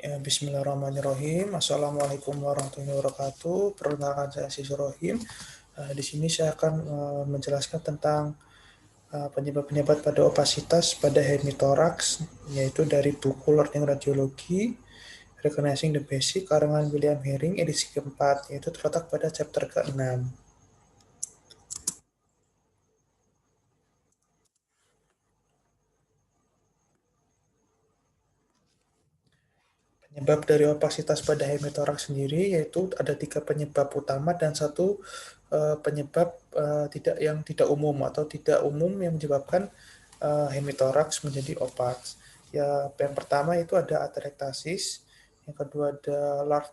Ya, Bismillahirrahmanirrahim. Assalamualaikum warahmatullahi wabarakatuh. Perkenalkan saya Siswa Rohim. Di sini saya akan menjelaskan tentang penyebab-penyebab pada opasitas pada hemitoraks, yaitu dari buku Learning Radiology, Recognizing the Basic, karangan William Herring, edisi keempat, yaitu terletak pada chapter ke-6. Penyebab dari opasitas pada hemitoraks sendiri yaitu ada 3 penyebab utama dan 1 penyebab yang tidak umum atau tidak umum yang menyebabkan hemitoraks menjadi opak. Ya, yang pertama itu ada atelektasis, yang kedua ada large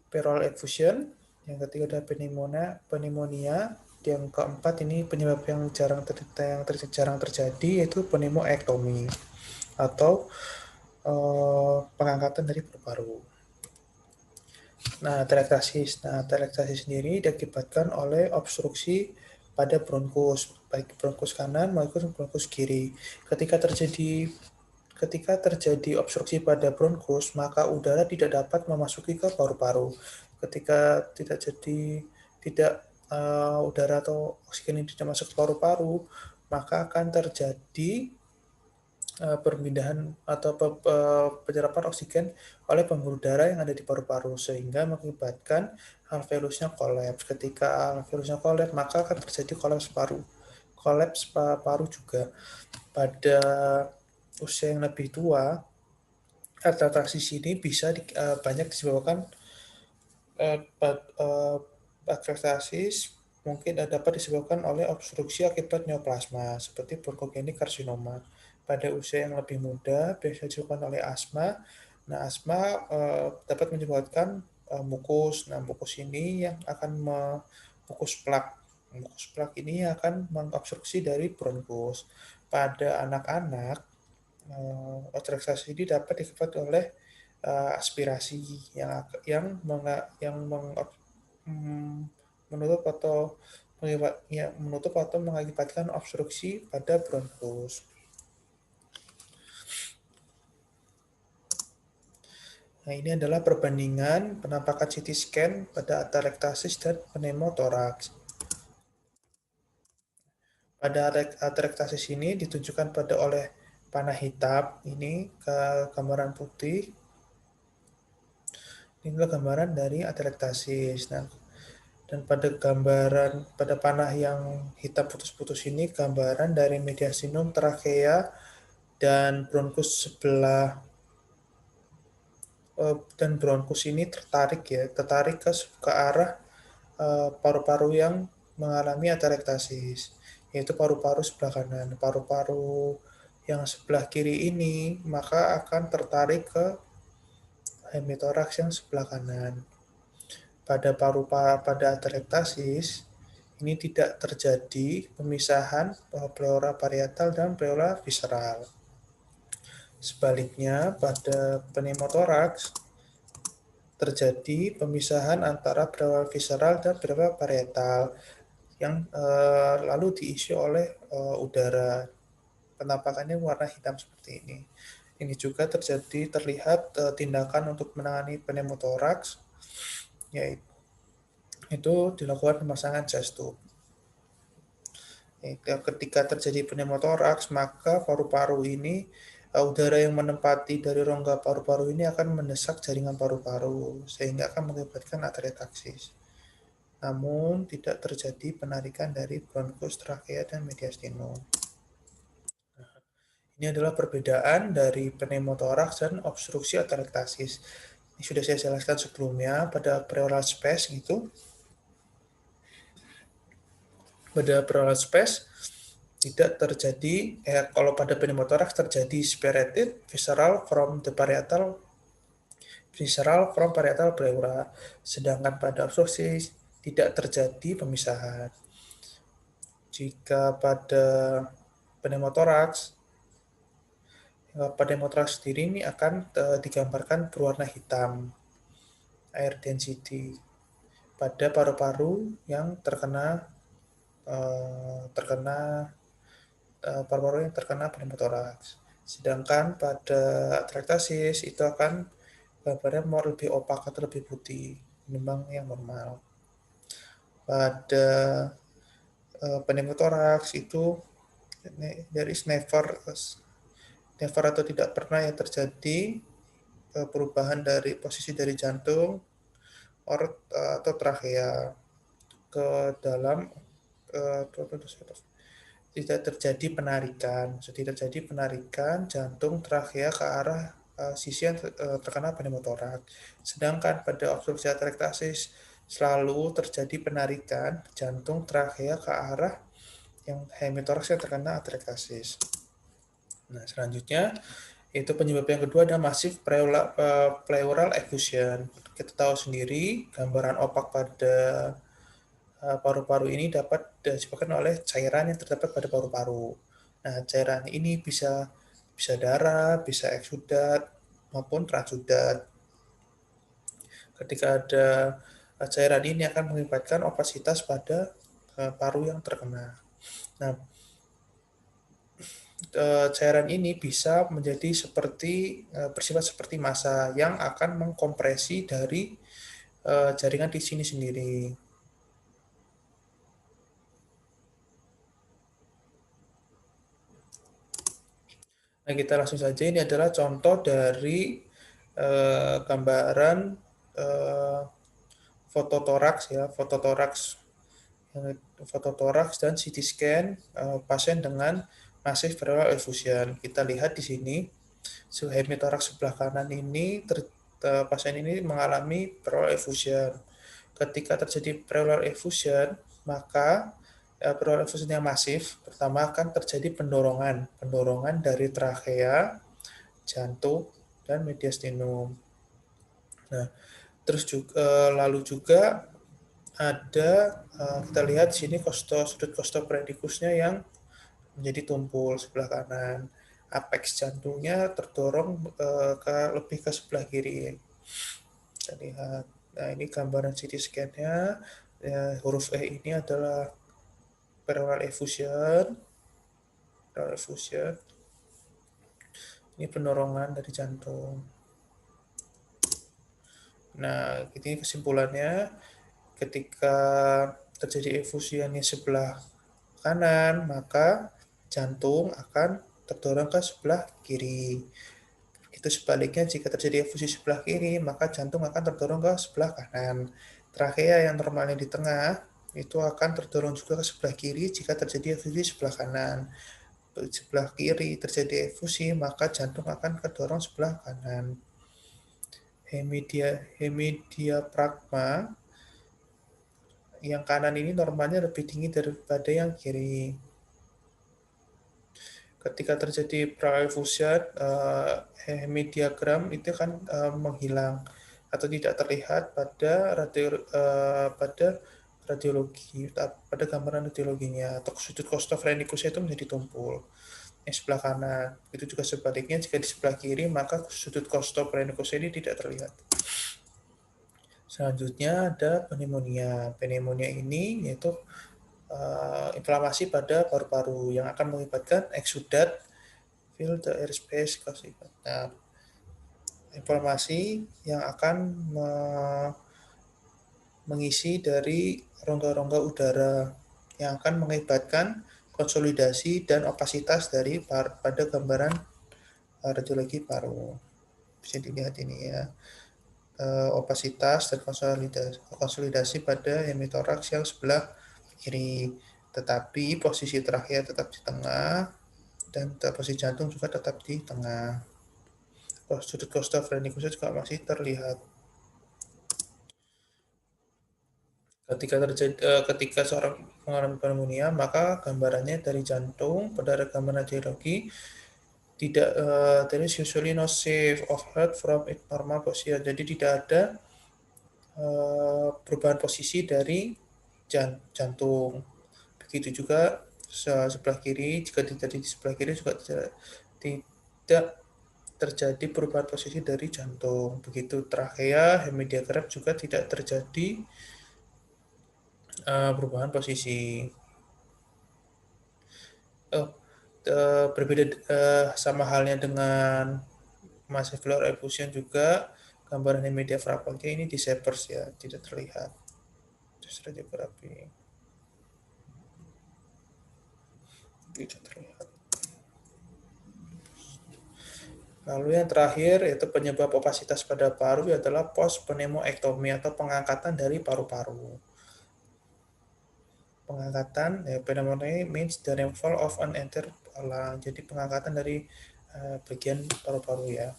pleural effusion, yang ketiga ada pneumonia, yang keempat ini penyebab yang jarang terjadi yaitu pneumoektomi atau pengangkatan dari paru-paru. Nah, telektasis sendiri diakibatkan oleh obstruksi pada bronkus, baik bronkus kanan maupun bronkus kiri. Ketika terjadi obstruksi pada bronkus, maka udara tidak dapat memasuki ke paru-paru. Ketika tidak udara atau oksigen ini tidak masuk ke paru-paru, maka akan terjadi perpindahan atau penyerapan oksigen oleh pembuluh darah yang ada di paru-paru sehingga mengakibatkan alveolusnya kolaps. Ketika alveolusnya kolaps, maka akan terjadi kolaps paru juga. Pada usia yang lebih tua, atelektasis ini bisa banyak disebabkan atelektasis mungkin dapat disebabkan oleh obstruksi akibat neoplasma seperti bronkogenik karsinoma. Pada usia yang lebih muda biasa disebabkan oleh asma. Nah, asma dapat menyebabkan mukus. Nah, mukus ini yang akan mukus plak. Mukus plak ini akan mengobstruksi dari bronkus. Pada anak-anak, atelektasis ini dapat disebabkan oleh aspirasi yang menutup atau mengakibatkan obstruksi pada bronkus. Nah, ini adalah perbandingan penampakan CT scan pada atelektasis dan pneumotoraks. Pada atelektasis ini ditunjukkan oleh panah hitam, ini ke gambaran putih. Inilah gambaran dari atelektasis. Nah, dan pada panah yang hitam putus-putus ini gambaran dari mediastinum, trakea, dan bronkus sebelah dan bronkus ini tertarik ke arah paru-paru yang mengalami atelektasis, yaitu paru-paru sebelah kanan. Paru-paru yang sebelah kiri ini maka akan tertarik ke hemitoraks yang sebelah kanan. Pada atelektasis ini tidak terjadi pemisahan pleura parietal dan pleura visceral. Sebaliknya, pada pneumotoraks terjadi pemisahan antara pleura visceral dan pleura parietal yang lalu diisi oleh udara. Penampakannya warna hitam seperti ini. Ini juga terlihat tindakan untuk menangani pneumotoraks, yaitu dilakukan pemasangan chest tube. Ketika terjadi pneumotoraks, maka paru-paru ini udara yang menempati dari rongga paru-paru ini akan mendesak jaringan paru-paru sehingga akan mengakibatkan atelektasis. Namun tidak terjadi penarikan dari bronkus, trakea, dan mediastinum. Ini adalah perbedaan dari pneumotoraks dan obstruksi atelektasis. Ini sudah saya jelaskan sebelumnya pada pleural space gitu. Pada pleural space tidak terjadi, kalau pada pneumotoraks terjadi separated visceral from parietal pleura, sedangkan pada obstruksi tidak terjadi pemisahan. Jika pada pneumotoraks sendiri ini akan digambarkan berwarna hitam, air density, pada paru-paru yang terkena pneumotoraks. Sedangkan pada atelektasis itu akan gambarnya mau lebih opak atau lebih putih ketimbang yang normal. Pada pneumotoraks itu there is never atau tidak pernah yang terjadi perubahan dari posisi dari jantung atau trachea ke dalam tidak terjadi penarikan. Tidak terjadi penarikan jantung trachea ke arah sisi yang terkena pneumotoraks. Sedangkan pada obstruksi atelektasis selalu terjadi penarikan jantung trachea ke arah yang hemitoraks yang terkena atelektasis. Nah, selanjutnya itu penyebab yang kedua adalah masif pleural effusion. Kita tahu sendiri gambaran opak pada paru-paru ini dapat disebabkan oleh cairan yang terdapat pada paru-paru. Nah, cairan ini bisa darah, bisa eksudat maupun transudat. Ketika ada cairan ini akan mengakibatkan opasitas pada paru yang terkena. Nah, cairan ini bisa menjadi bersifat seperti massa yang akan mengkompresi dari jaringan di sini sendiri. Nah, kita langsung saja, ini adalah contoh dari gambaran fototoraks ya, fototoraks dan CT scan pasien dengan massive pleural effusion. Kita lihat di sini hemitoraks sebelah kanan ini pasien ini mengalami pleural effusion. Ketika terjadi pleural effusion, maka pleural effusion yang masif, pertama akan terjadi pendorongan dari trachea, jantung, dan mediastinum. Nah, terus juga lalu juga ada kita lihat sini sudut costoprenicusnya yang menjadi tumpul sebelah kanan. Apex jantungnya terdorong lebih ke sebelah kiri. Kita lihat. Nah, ini gambaran CT scan-nya. Ya, huruf E ini adalah pleural effusion. Ini pendorongan dari jantung. Nah, ini kesimpulannya, ketika terjadi effusion di sebelah kanan, maka jantung akan terdorong ke sebelah kiri. Itu sebaliknya, jika terjadi efusi sebelah kiri, maka jantung akan terdorong ke sebelah kanan. Trachea yang normalnya di tengah, itu akan terdorong juga ke sebelah kiri jika terjadi efusi sebelah kanan. Sebelah kiri terjadi efusi, maka jantung akan terdorong sebelah kanan. Hemidiafragma yang kanan ini normalnya lebih tinggi daripada yang kiri. Ketika terjadi effusion, hemidiagram itu kan menghilang atau tidak terlihat pada radiologi, pada gambaran radiologinya, atau sudut costophrenicusnya itu menjadi tumpul yang sebelah kanan. Itu juga sebaliknya, jika di sebelah kiri maka sudut costophrenicus ini tidak terlihat. Selanjutnya ada pneumonia. Pneumonia ini yaitu inflamasi pada paru-paru yang akan mengakibatkan eksudat fill the airspace. Nah, inflamasi yang akan mengisi dari rongga-rongga udara yang akan mengakibatkan konsolidasi dan opasitas dari pada gambaran radiologi paru. Bisa dilihat ini ya, opasitas dan konsolidasi pada hemitoraks yang sebelah kiri, tetapi posisi trachea tetap di tengah dan posisi jantung juga tetap di tengah. Sudut costophrenicusnya juga masih terlihat. Ketika seorang mengalami pneumonia, maka gambarannya dari jantung pada rekaman radiologi tidak there is usually no shift of heart from its normal position. Jadi tidak ada perubahan posisi dari jantung. Begitu juga sebelah kiri, jika terjadi di sebelah kiri juga tidak terjadi perubahan posisi dari jantung. Begitu trachea, hemidiafragma juga tidak terjadi perubahan posisi. Berbeda sama halnya dengan massive pleural effusion juga, gambaran hemidiafragma ini di Shepard ya, tidak terlihat. Tes radiografi tidak terlihat. Lalu yang terakhir yaitu penyebab opasitas pada paru adalah postpneumoektomi atau pengangkatan dari paru-paru. Pengangkatan, pneumonia means the removal of an entire lung. Jadi pengangkatan dari bagian paru-paru ya.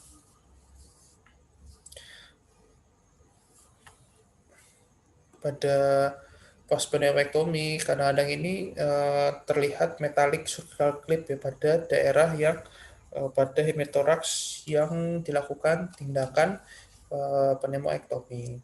Pada postpneumoektomi kadang-kadang ini terlihat metallic surgical clip ya pada daerah yang pada hemitoraks yang dilakukan tindakan pneumoektomi.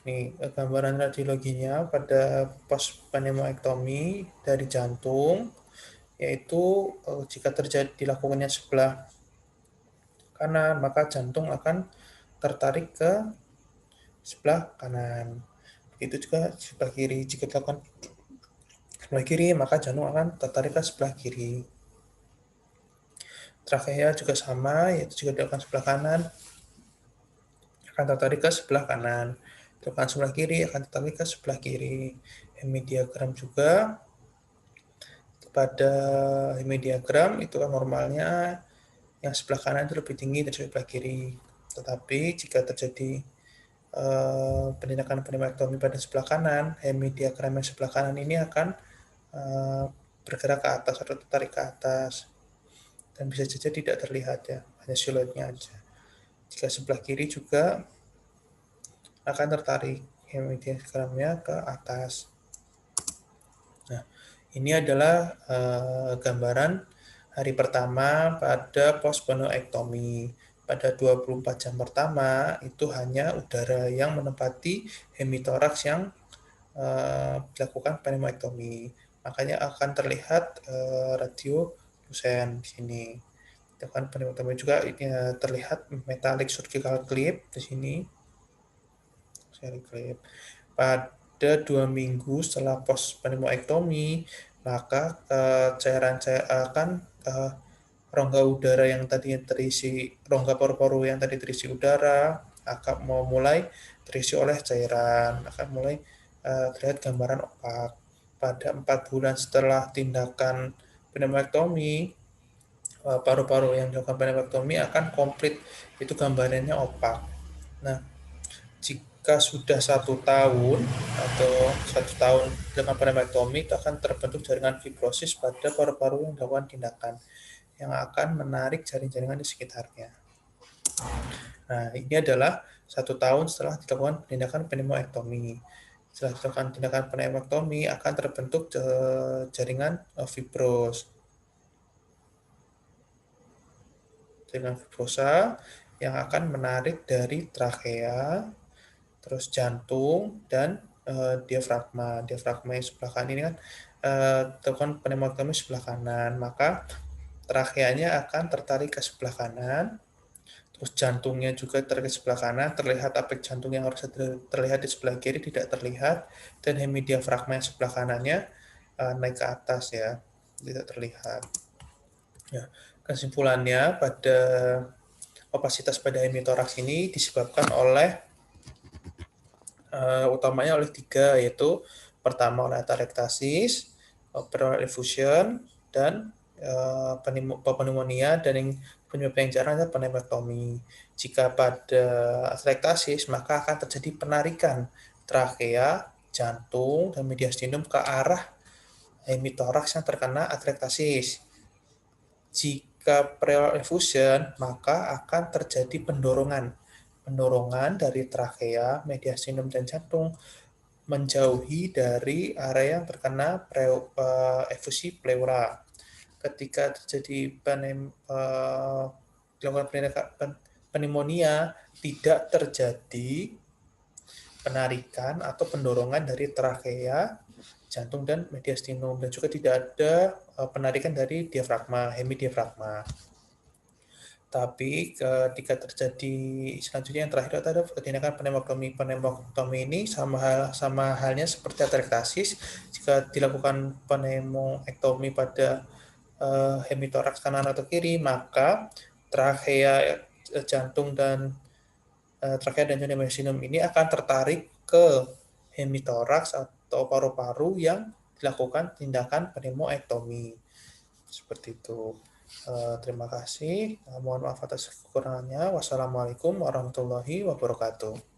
Ini gambaran radiologinya pada postpneumoektomi dari jantung, yaitu jika terjadi dilakukannya sebelah kanan, maka jantung akan tertarik ke sebelah kanan. Begitu juga sebelah kiri, jika dilakukan sebelah kiri, maka jantung akan tertarik ke sebelah kiri. Trakea juga sama, yaitu jika dilakukan sebelah kanan, akan tertarik ke sebelah kanan. Dilakukan sebelah kiri, akan tertarik ke sebelah kiri. Hemidiagram juga, pada hemidiagram itu kan normalnya yang sebelah kanan itu lebih tinggi dari sebelah kiri. Tetapi jika terjadi penindakan pneumoektomi pada sebelah kanan, hemidiagram yang sebelah kanan ini akan bergerak ke atas atau tertarik ke atas. Dan bisa saja tidak terlihat ya, hanya siluetnya aja. Jika sebelah kiri juga akan tertarik hemidiagramnya ke atas. Nah, ini adalah gambaran hari pertama pada postpneumoektomi. Pada 24 jam pertama itu hanya udara yang menempati hemitoraks yang dilakukan pneumoektomi. Makanya akan terlihat radiolucent di sini. Dilakukan pneumoektomi juga terlihat metallic surgical clip di sini. Clip. Pada 2 minggu setelah postpneumoektomi, maka cairan-cairan akan rongga udara yang tadinya terisi, rongga paru-paru yang tadi terisi udara akan mau mulai terisi oleh cairan, akan mulai terlihat gambaran opak. Pada 4 bulan setelah tindakan pneumoektomi, paru-paru yang dilakukan pneumoektomi akan komplit, itu gambarannya opak. Nah, jika sudah 1 tahun atau 1 tahun dengan pneumoektomi, itu akan terbentuk jaringan fibrosis pada paru-paru yang dilakukan tindakan, yang akan menarik jaring-jaringan di sekitarnya. Nah, ini adalah 1 tahun setelah dilakukan tindakan pneumoektomi. Setelah dilakukan tindakan pneumoektomi akan terbentuk jaringan fibros. Jaringan fibrosa yang akan menarik dari trakea, terus jantung, dan diafragma. Diafragma yang sebelah kanan ini kan dilakukan pneumoektomi sebelah kanan, maka trakeanya akan tertarik ke sebelah kanan, terus jantungnya juga tertarik ke sebelah kanan, terlihat apek jantung yang harus terlihat di sebelah kiri tidak terlihat, dan hemidiafragma yang sebelah kanannya naik ke atas ya, tidak terlihat. Ya, kesimpulannya pada opasitas pada hemitoraks ini disebabkan oleh utamanya oleh 3, yaitu pertama oleh atelektasis, pleural effusion, dan pneumonia, dan yang penyebab yang jarang adalah pneumoektomi. Jika pada atelektasis, maka akan terjadi penarikan trakea, jantung, dan mediastinum ke arah hemitoraks yang terkena atelektasis. Jika pleural effusion, maka akan terjadi pendorongan dari trakea, mediastinum, dan jantung menjauhi dari area yang terkena efusi pleura. Ketika terjadi pneumonia, tidak terjadi penarikan atau pendorongan dari trakea, jantung, dan mediastinum, dan juga tidak ada penarikan dari diafragma, hemidiafragma. Tapi ketika terjadi selanjutnya yang terakhir adalah tindakan pneumotomi. Pneumotomi ini sama halnya seperti atelektasis. Jika dilakukan pneumoektomi pada hemitoraks kanan atau kiri, maka trachea, jantung dan trachea dan mediastinum ini akan tertarik ke hemitoraks atau paru-paru yang dilakukan tindakan pneumoektomi. Seperti itu. Terima kasih. Mohon maaf atas kekurangannya. Wassalamualaikum warahmatullahi wabarakatuh.